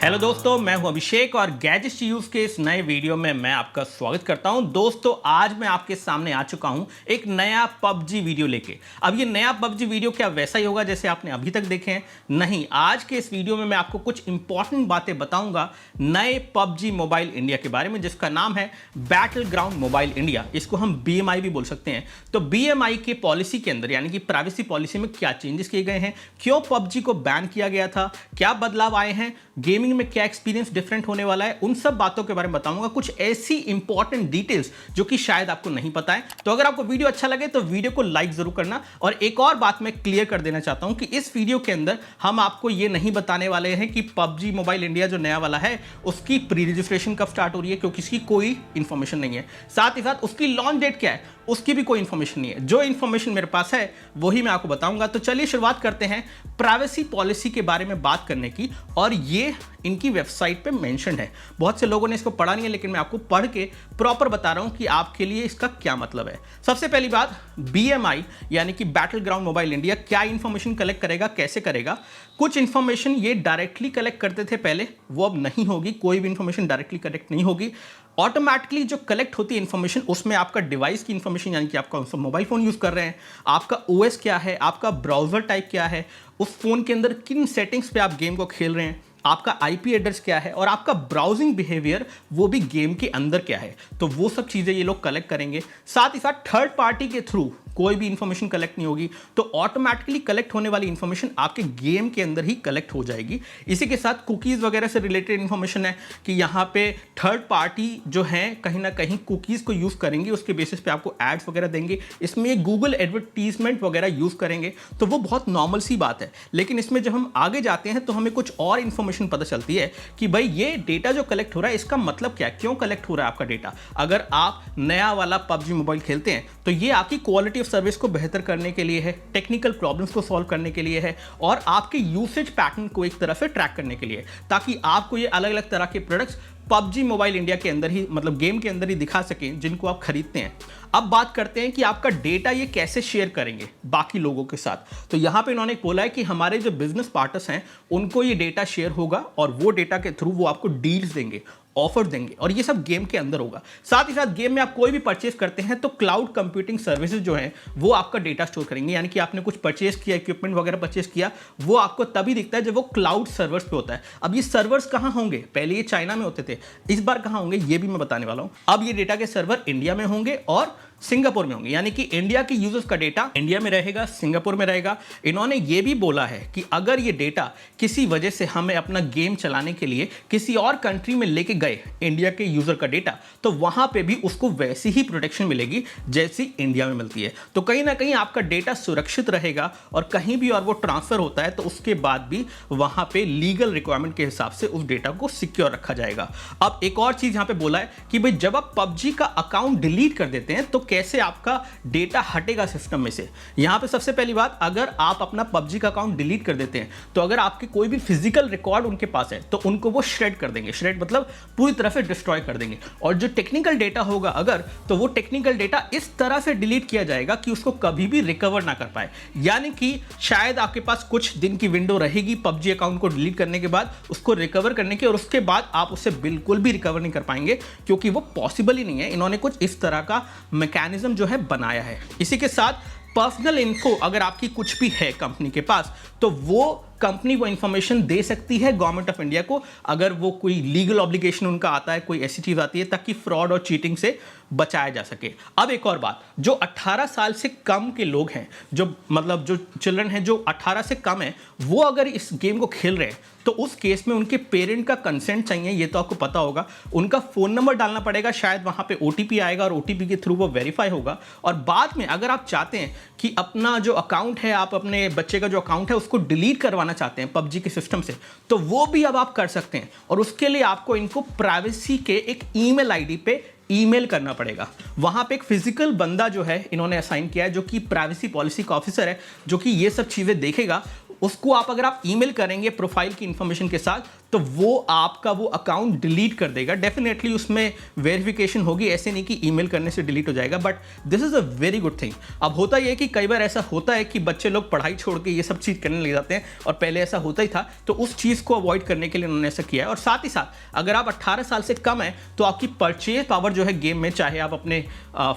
Hello दोस्तों, मैं हूं अभिषेक और गैजेट्स यूज के इस नए वीडियो में मैं आपका स्वागत करता हूं। दोस्तों, आज मैं आपके सामने आ चुका हूं एक नया पबजी वीडियो लेके। अब ये नया पबजी वीडियो क्या वैसा ही होगा जैसे आपने अभी तक देखे हैं? नहीं, आज के इस वीडियो में मैं आपको कुछ इंपॉर्टेंट बातें बताऊंगा नए पबजी मोबाइल इंडिया के बारे में, जिसका नाम है बैटल ग्राउंड मोबाइल इंडिया। इसको हम BMI भी बोल सकते हैं। तो BMI के पॉलिसी के अंदर यानी कि प्राइवेसी पॉलिसी में क्या चेंजेस किए गए हैं, क्यों पबजी को बैन किया गया था, क्या बदलाव आए हैं, गेमिंग में क्या एक्सपीरियंस डिफरेंट होने वाला है, उन सब बातों के बारे में बताऊंगा। कुछ ऐसी इंपॉर्टेंट डिटेल्स जो कि शायद आपको नहीं पता है। तो अगर आपको वीडियो अच्छा लगे तो वीडियो को लाइक जरूर करना। और एक और बात मैं क्लियर कर देना चाहता हूं कि इस वीडियो के अंदर हम आपको ये नहीं बताने वाले हैं कि पबजी मोबाइल इंडिया जो नया वाला है उसकी प्री रजिस्ट्रेशन कब स्टार्ट हो रही है, क्योंकि इसकी कोई इंफॉर्मेशन नहीं है। साथ ही साथ उसकी लॉन्च डेट क्या है उसकी भी कोई इंफॉर्मेशन नहीं है। जो इंफॉर्मेशन मेरे पास है वही मैं आपको बताऊंगा। तो चलिए शुरुआत करते हैं प्राइवेसी पॉलिसी के बारे में बात करने की। और ये इनकी वेबसाइट पे मेंशन है। बहुत से लोगों ने इसको पढ़ा नहीं है, लेकिन मैं आपको पढ़ के प्रॉपर बता रहा हूं कि आपके लिए इसका क्या मतलब है। सबसे पहली बात, BMI यानी कि बैटल ग्राउंड मोबाइल इंडिया क्या इंफॉर्मेशन कलेक्ट करेगा, कैसे करेगा। कुछ इंफॉर्मेशन ये डायरेक्टली कलेक्ट करते थे पहले, वो अब नहीं होगी। कोई भी इंफॉर्मेशन डायरेक्टली कलेक्ट नहीं होगी। ऑटोमेटिकली जो कलेक्ट होती है इंफॉर्मेशन, उसमें आपका डिवाइस की इंफॉर्मेशन यानी कि आप कौन सा मोबाइल फोन यूज कर रहे हैं, आपका OS क्या है, आपका ब्राउजर टाइप क्या है, उस फोन के अंदर किन सेटिंग्स पे आप गेम को खेल रहे हैं, आपका IP एड्रेस क्या है और आपका ब्राउजिंग बिहेवियर वो भी गेम के अंदर क्या है। तो वो सब चीजें ये लोग कलेक्ट करेंगे। साथ ही साथ थर्ड पार्टी के थ्रू कोई भी इंफॉर्मेशन कलेक्ट नहीं होगी। तो ऑटोमेटिकली कलेक्ट होने वाली इंफॉर्मेशन आपके गेम के अंदर ही कलेक्ट हो जाएगी। इसी के साथ कुकीज वगैरह से रिलेटेड इंफॉर्मेशन है कि यहाँ पे थर्ड पार्टी जो है कहीं ना कहीं कुकीज को यूज करेंगे, उसके बेसिस पे आपको एड्स वगैरह देंगे। इसमें गूगल एडवर्टीजमेंट वगैरह यूज करेंगे, तो वो बहुत नॉर्मल सी बात है। लेकिन इसमें जब हम आगे जाते हैं तो हमें कुछ और इंफॉर्मेशन पता चलती है कि भाई ये डेटा जो कलेक्ट हो रहा है इसका मतलब क्या है, क्यों कलेक्ट हो रहा है आपका डेटा। अगर आप नया वाला पबजी मोबाइल खेलते हैं तो ये आपकी क्वालिटी ऑफ सर्विस को बेहतर करने के लिए है, टेक्निकल प्रॉब्लम्स को सॉल्व करने के लिए है और आपके यूसेज पैटर्न को एक तरह से ट्रैक करने के लिए, ताकि आपको ये अलग अलग तरह के प्रोडक्ट्स पबजी मोबाइल इंडिया के अंदर ही, मतलब गेम के अंदर ही दिखा सकें जिनको आप खरीदते हैं। अब बात करते हैं कि आपका डेटा ये कैसे शेयर करेंगे बाकी लोगों के साथ। तो यहां पे इन्होंने बोला है कि हमारे जो बिजनेस पार्टनर्स हैं उनको ये डेटा शेयर होगा और वो डेटा के थ्रू वो आपको डील्स देंगे, ऑफर देंगे, और ये सब गेम के अंदर होगा। साथ ही साथ गेम में आप कोई भी परचेस करते हैं तो क्लाउड कंप्यूटिंग सर्विसेज जो है वो आपका डेटा स्टोर करेंगे। यानी कि आपने कुछ परचेस किया, इक्विपमेंट वगैरह परचेस किया, वो आपको तभी दिखता है जब वो क्लाउड सर्वर्स पे होता है। अब ये सर्वर्स कहां होंगे? पहले ये चाइना में होते थे, इस बार कहां होंगे ये भी मैं बताने वाला हूं। अब ये डेटा के सर्वर इंडिया में होंगे और सिंगापुर में होंगे। यानी कि इंडिया के यूजर्स का डेटा इंडिया में रहेगा, सिंगापुर में रहेगा। इन्होंने ये भी बोला है कि अगर ये डेटा किसी वजह से हमें अपना गेम चलाने के लिए किसी और कंट्री में लेके गए, इंडिया के यूजर का डेटा, तो वहां पे भी उसको वैसी ही प्रोटेक्शन मिलेगी जैसी इंडिया में मिलती है। तो कहीं ना कहीं आपका डेटा सुरक्षित रहेगा और कहीं भी और वो ट्रांसफर होता है तो उसके बाद भी वहां पे लीगल रिक्वायरमेंट के हिसाब से उस डेटा को सिक्योर रखा जाएगा। अब एक और चीज यहां पे बोला है कि भाई जब आप पबजी का अकाउंट डिलीट कर देते हैं तो कैसे आपका डेटा हटेगा सिस्टम में से। यहां पे सबसे पहली बात, अगर आप अपना पबजी का अकाउंट डिलीट कर देते हैं तो अगर आपके कोई भी फिजिकल रिकॉर्ड उनके पास है तो उनको वो श्रेड कर देंगे। श्रेड मतलब पूरी तरह से डिस्ट्रॉय कर देंगे। और जो टेक्निकल डेटा होगा अगर, तो वो टेक्निकल डेटा इस तरह से डिलीट किया जाएगा कि उसको कभी भी रिकवर ना कर पाए। यानी कि शायद आपके पास कुछ दिन की विंडो रहेगी पबजी अकाउंट को डिलीट करने के बाद उसको रिकवर करने की, और उसके बाद आप उससे बिल्कुल भी रिकवर नहीं कर पाएंगे, क्योंकि वो पॉसिबल ही नहीं है। इन्होंने कुछ इस तरह का मैकेनिज्म जो है बनाया है। इसी के साथ पर्सनल इन्फो अगर आपकी कुछ भी है कंपनी के पास, तो वो कंपनी वो इंफॉर्मेशन दे सकती है गवर्नमेंट ऑफ इंडिया को, अगर वो कोई लीगल ऑब्लिगेशन उनका आता है, कोई ऐसी चीज आती है, ताकि फ्रॉड और चीटिंग से बचाया जा सके। अब एक और बात, जो 18 साल से कम के लोग हैं, जो मतलब जो चिल्ड्रन हैं जो 18 से कम है, वो अगर इस गेम को खेल रहे हैं तो उस केस में उनके पेरेंट का कंसेंट चाहिए। ये तो आपको पता होगा। उनका फोन नंबर डालना पड़ेगा, शायद वहां पे OTP आएगा और OTP के थ्रू वो वेरीफाई होगा। और बाद में अगर आप चाहते हैं कि अपना जो अकाउंट है, आप अपने बच्चे का जो अकाउंट है उसको डिलीट करवाना चाहते हैं पबजी के सिस्टम से, तो वो भी अब आप कर सकते हैं। और उसके लिए आपको इनको प्राइवेसी के एक ईमेल आईडी पे ईमेल करना पड़ेगा। वहां पे एक फिजिकल बंदा जो है इन्होंने असाइन किया है, जो कि प्राइवेसी पॉलिसी का ऑफिसर है, जो कि ये सब चीजें देखेगा। उसको आप अगर आप ईमेल करेंगे प्रोफाइल की इंफॉर्मेशन के साथ, तो वो आपका वो अकाउंट डिलीट कर देगा। डेफिनेटली उसमें वेरिफिकेशन होगी, ऐसे नहीं कि ईमेल करने से डिलीट हो जाएगा, but this is a very good thing. अब होता यह है कि कई बार ऐसा होता है कि बच्चे लोग पढ़ाई छोड़ के ये सब चीज़ करने लग जाते हैं, और पहले ऐसा होता ही था, तो उस चीज़ को अवॉइड करने के लिए उन्होंने ऐसा किया है। और साथ ही साथ अगर आप 18 साल से कम है तो आपकी परचेज पावर जो है गेम में, चाहे आप अपने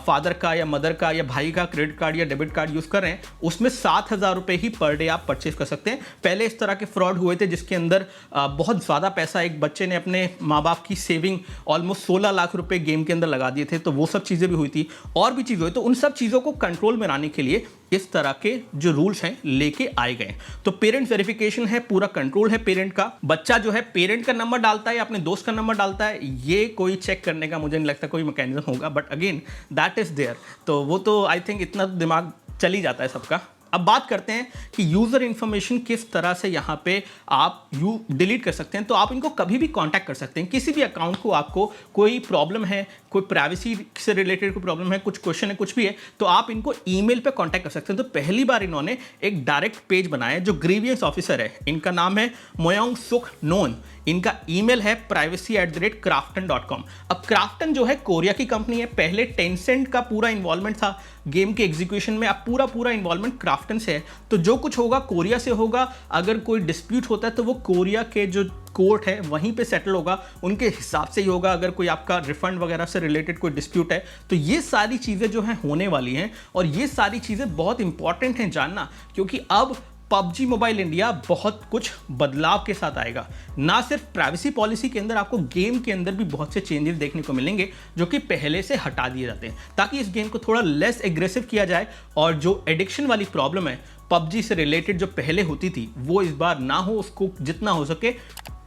फादर का या मदर का या भाई का क्रेडिट कार्ड या डेबिट कार्ड यूज़ कर रहे हैं, उसमें 7,000 रुपये ही पर डे आप परचेज कर सकते हैं। पहले इस तरह के फ्रॉड हुए थे जिसके अंदर बहुत ज़्यादा पैसा, एक बच्चे ने अपने माँ बाप की सेविंग ऑलमोस्ट 16 लाख रुपए गेम के अंदर लगा दिए थे, तो वो सब चीज़ें भी हुई थी और भी चीज़ें हुई। तो उन सब चीज़ों को कंट्रोल में लाने के लिए इस तरह के जो रूल्स हैं लेके आए गए। तो पेरेंट वेरिफिकेशन है, पूरा कंट्रोल है पेरेंट का। बच्चा जो है पेरेंट का नंबर डालता है या अपने दोस्त का नंबर डालता है, ये कोई चेक करने का मुझे नहीं लगता कोई मैकेनिज्म होगा, but again that is there. तो वो तो आई थिंक इतना दिमाग चल ही जाता है सबका। अब बात करते हैं कि यूज़र इन्फॉर्मेशन किस तरह से यहाँ पे आप डिलीट कर सकते हैं। तो आप इनको कभी भी कांटेक्ट कर सकते हैं, किसी भी अकाउंट को आपको कोई प्रॉब्लम है, कोई प्राइवेसी से रिलेटेड कोई प्रॉब्लम है, कुछ क्वेश्चन है, कुछ भी है, तो आप इनको ईमेल पे कांटेक्ट कर सकते हैं। तो पहली बार इन्होंने एक डायरेक्ट पेज बनाया है। जो ग्रीवियंस ऑफिसर है, इनका नाम है मोयोंग सुक नोन, इनका ईमेल है privacy@krafton.com। अब क्राफ्टन जो है कोरिया की कंपनी है, पहले टेंसेंट का पूरा इन्वॉल्वमेंट था गेम के एग्जीक्यूशन में, अब पूरा इन्वॉल्वमेंट क्राफ्टन से है। तो जो कुछ होगा कोरिया से होगा, अगर कोई डिस्प्यूट होता है तो वो कोरिया के जो कोर्ट है वहीं पे सेटल होगा, उनके हिसाब से ही होगा। अगर कोई आपका रिफंड वगैरह से रिलेटेड कोई डिस्प्यूट है, तो ये सारी चीज़ें जो हैं होने वाली हैं, और ये सारी चीज़ें बहुत इंपॉर्टेंट हैं जानना, क्योंकि अब पबजी मोबाइल इंडिया बहुत कुछ बदलाव के साथ आएगा। ना सिर्फ प्राइवेसी पॉलिसी के अंदर, आपको गेम के अंदर भी बहुत से चेंजेस देखने को मिलेंगे जो कि पहले से हटा दिए जाते हैं, ताकि इस गेम को थोड़ा लेस एग्रेसिव किया जाए, और जो एडिक्शन वाली प्रॉब्लम है पबजी से रिलेटेड जो पहले होती थी वो इस बार ना हो, उसको जितना हो सके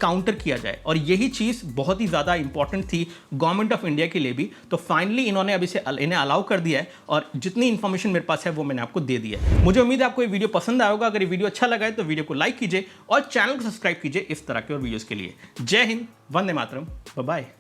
काउंटर किया जाए। और यही चीज़ बहुत ही ज़्यादा इंपॉर्टेंट थी गवर्नमेंट ऑफ इंडिया के लिए भी। तो फाइनली इन्होंने अब इसे इन्हें अलाउ कर दिया है, और जितनी इन्फॉर्मेशन मेरे पास है वो मैंने आपको दे दिया है। मुझे उम्मीद है आपको ये वीडियो पसंद आया होगा। अगर ये वीडियो अच्छा लगा है तो वीडियो को लाइक कीजिए और चैनल को सब्सक्राइब कीजिए इस तरह के और वीडियोज़ के लिए। जय हिंद, वंदे मातरम, बाय बाय।